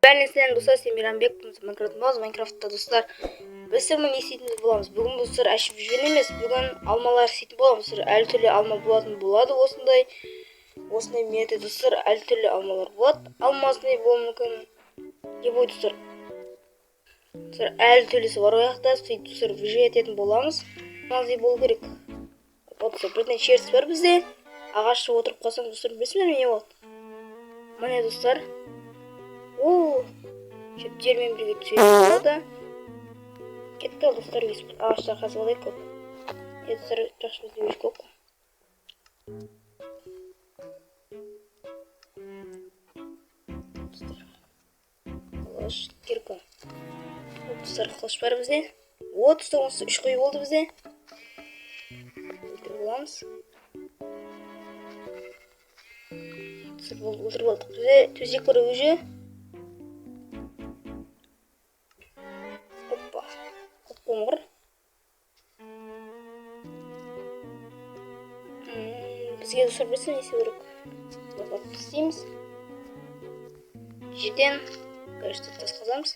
Бәріңізден достар, сен Мейрамбекпін. Майнкрафтта достар. Біз сіздермен не істейтін боламыз. Бүгін достар ашып жүрген емес, бүгін алмалар істейтін боламыз. Әлі түрлі алма болады осындай метод достар, әлі түрлі алмалар болады. Алмасындай болуы мүмкін. Не будет достар? Әлі түрлісі бар ояқта, сөйтіп достар выживать ететін боламыз. Маңызды болу керек. Достар, бірден черс бар бізде. Ағашта отырып қалсаң достар, білесіңдер ме не болады? Міне достар. Шөптермен бірге түсетін болды. Кетті достар, ағашта қазып алайық көп. Достар, жақсы бізде өш көп. Қылыш, кирка. Достар, қылыш бар бізде. Достар, осы үш қой болды бізде. Өлтіріп боламыз. Өлтіріп болдық бізде. Төсек бар өже. Қоңыр. Бізге достар білсін не істеу керек. Бақып істейміз. Жерден кажется тас қазамыз.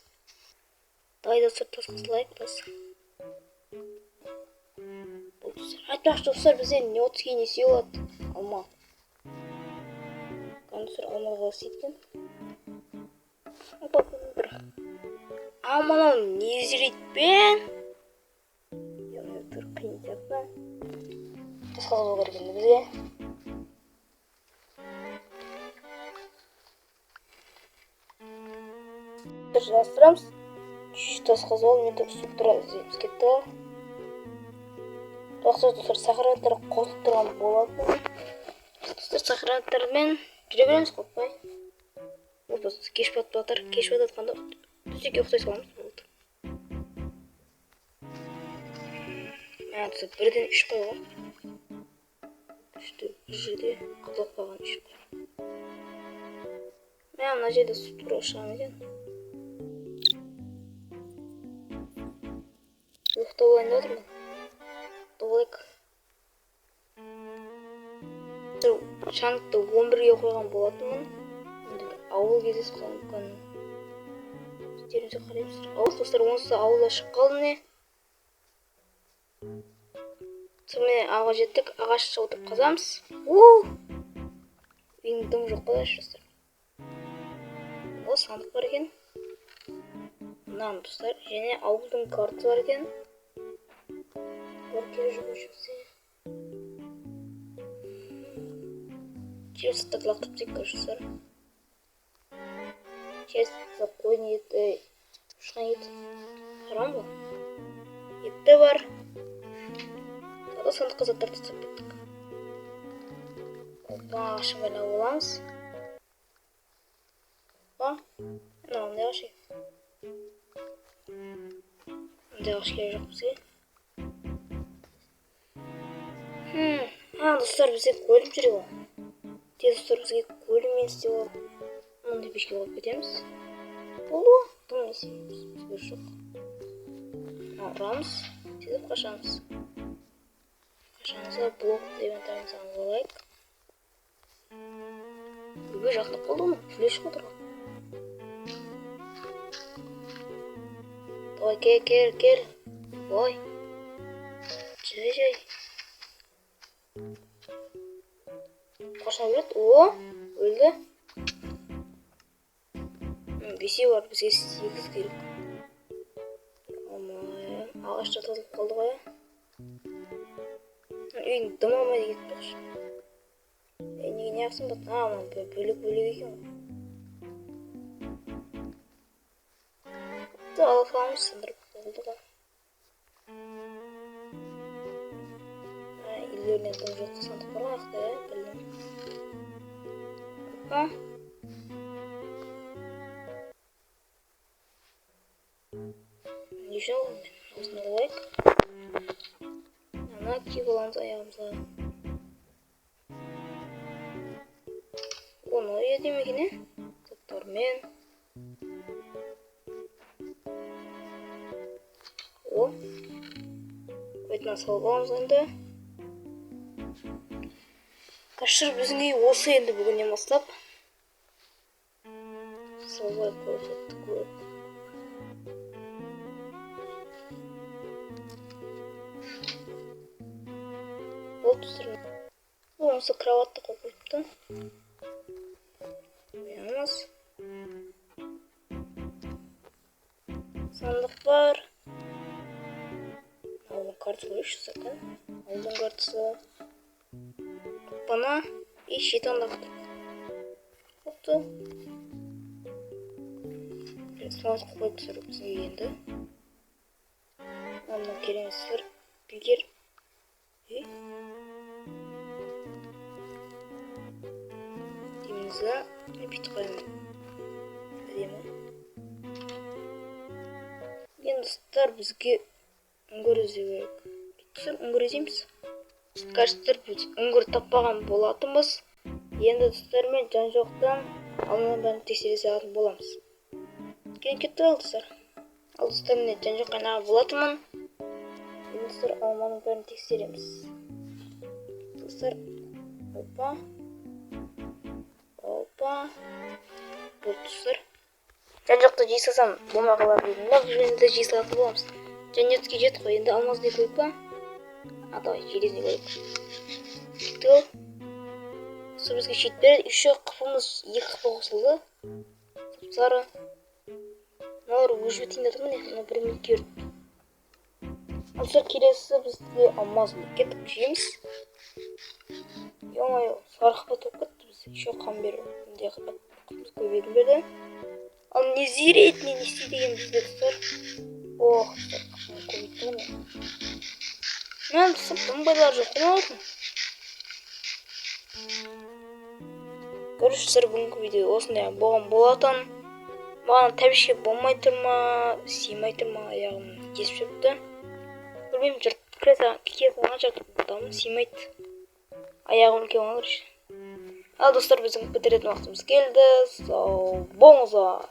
Давай достар тас қазылайық тас. Айтпақшы достар бізде не отызге не істеу болады? Алма. Достар алмаға істейтін. Алманы не зірейтпен? Қиын сияқты. Тас қазу керек енді бізге. Жалғастырамыз. Тас қазу метр структура іздейміз кетті. Достар сақыраттар қосылып тұрған болады. Достар сақыраттармен жүре береміз қоппай. Достар кеш батып жатыр. Кеш батып жатқанда төсекке ұқсай саламыз болды. Достар бірден үш қойға. Үшті бір жерде қызылып қалған үш қой. Мына жерде тура шығам екен. Ұйықтап алайын деп отырмын. Ұйықтап алайық. Шаңытты 11-ге қойған болатынмын. Ауыл кездесіп қалған мүмкін. Істерімізге қараймыз. Достар, онысы ауылда шығып қалды не? Сонымен ағаға жеттік. Ағашқа отырып қазамыз. Үйдің дым жоқ қой достар. Сандық бар екен. Мынам достар. Және ауылдың карты бар екен. Бар келе жоқ өшіксе. Через так лақтырып тек достар. Через қойын еті. Ұшқан ет. Харам ба? Етті бар. Тағы сандыққа заттарды тастап кеттік. Ағашы байлап оламыз. Мынандай ағаш екен. Мынандай ағаш керек жоқ бізге. Достар, бізге көлім жүре ғой. Достар, бізге көліммен істеу ғой. Мынандай пешке қойып кетеміз. Болды ғой. Дым не істейміз. Бізге жоқ. Ұрамыз. Сөйтіп қашамыз. Қашамызға блок инвентарымызды алайық. Өбе жақтық болды ғой. Флеш отырған. Давай, кел. Ой. Жай. Қашан өледі? Өлді. Бесеу бар, бізге 8 керек. Ағашта тазылып қалды ғой. Үйдің дым алмайды кетпекші. Неге не ақсын бат? Бөлек екен ғой. Алып қаламыз, сындырып болды ғой. Үйлерінен дым жоқты сандық бар аяқта, білдім. Не үшін ол мен? Осында олайық. Ана киіп аламыз аяғымызға. Оны едемекен, заттармен. Байтынан салып аламыз енді. Кашыр біздің үй осы енді бүгіннен бастап. Салып көрсеттік көп. Болды достар. Осы кроватты қойып қойыпты. Қоямыз. Сандық бар. Алдың картасы қойшы сақан. Алдың картасы. Қапана. И шетандық. Болды. Смазық қойып тұр бізге енді. Оны керемесіздер. Білгер. Демізі. Бүйтіп қоймын. Әдемі. Енді достар бізге үңгір іздеу керек. Достар үңгір іздейміз. Кажется, біз үңгір таппаған болатынбыз. Енді достар мен жан жоқтан алманы бәрін тексере салатын боламыз. Кетті ал достар. Ал достар мен жан жоқ қайнаға болатынмын. Енді достар алманың бәрін тексереміз. Достар, опа. Болды достар. Жан жоқты жей салсам болмай қалар дедім ба, бұл жерде жей салатын боламыз. Және өтке жет қой, енді алмазды көріп па? Давай, железіне көріп. Тұл. Достар бізге шет береді. Үші қыпымыз екі қыпы қосылды. Сары. Мыналар өжіп етейін датымын, яқына бір минут көріп. Достар келесі бізде алмазды кеттік жейміз. Ё-моё, сары қыпы топ кетті біз. Еще қан беру.Інде қыпымыз көбейдім берді. Ал не зерейді, не істейді деген бізде достар. Ох, достар, қыпымыз көбейді мұны. Мен достар, бұның байлар жоқ қой олардың. Көріш достар, бүгінгі видео осындай болған болатын. Маған тәбішке болмай тұр ма, симай тұр ма, аяғым кесіп жүріпті. Білмеймін, кесіп жартып симайды. Аяғым үлкен олар үшін. Ал достар, біздің бітіретін уақытымыз келді. Сау болыңыздар.